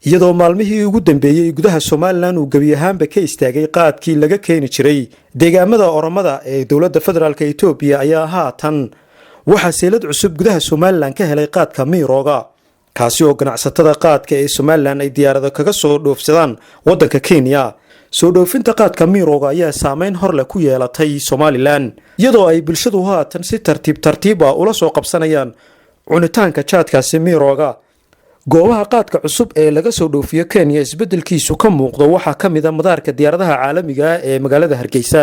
iyadoo maalmihii ugu dambeeyay gudaha Soomaaliland uu gabi ahaanba ka istaagay qaadkii laga keeni jiray deegaamada Oromada ee dawladda federaalka Itoobiya ayaa haatan waxa seelad cusub gudaha Soomaaliland ka helay qaadka miirooga kaasi oo ganacsatada qaadka ee Soomaaliland ay diyaarado kaga soo dhoofsadaan wadanka Kenya soo dhoofinta qaadka miirooga ayaa saameyn hor leh ku yeelatay Soomaaliland iyadoo ay bulshadu haatan si tartiib ah ula soo qabsanayaan cunitaanka jaadkaasi miirooga goobaha qaadka cusub ee laga soo dhoofiyo Kenya isbedelkiisu ka muuqdo waxa kamid ah madaarka diyaaradaha caalamiga ah ee magaalada Hargeysa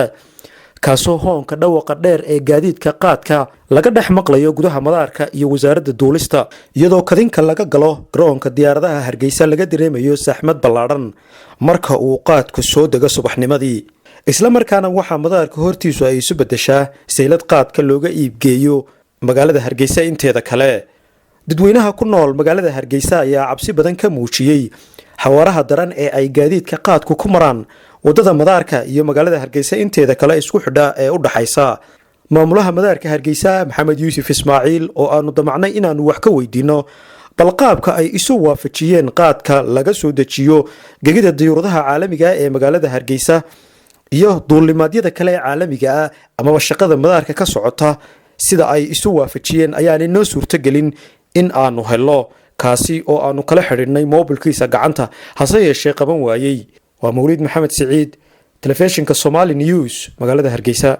kaasoo hoonka dhawaqa dheer ee gaadiidka qaadka laga dhex maqlayo gudaha madaarka iyo wasaaradda duulista iyadoo kadinka laga galo garoonka diyaaradaha Hargeysa laga dareemayo saxmad ballaaran marka uu qaadku soo dego subaxnimadii isla markaana waxa madaarka hortiisu ay isu bedeshaa seelad qaadka looga iibgeeyo magaalada Hargeysa inteeda kale dadweynaha ku nool magaalada Hargeysa ayaa cabsi badan ka muujiyay xawaaraha daran ee ay gaadiidka qaadku ku maraan wadada madaarka iyo magaalada Hargeysa inteeda kale isku xidha ee u dhaxaysa maamulaha madaarka Hargeysa Maxamed Yuusuf Ismaaciil oo aanu damacnay inaanu wax ka weydiino bal qaabka ay isu waafajiyeen qaadka laga soo dejiyo gegida diyaaradaha caalamiga ee magaalada Hargeysa iyo duulimaadyada kale ee caalamiga ah ama shaqada madaarka ka socota sida ay isu waafajiyeen ayaanay noo suurtagelin in aanu helo kaasi oo aanu kala xiriirnay mobilkiisa gacanta hase yeeshee qaban waayay waa Mawlid Maxamed Saciid telefishinka Somali News magaalada Hargeysa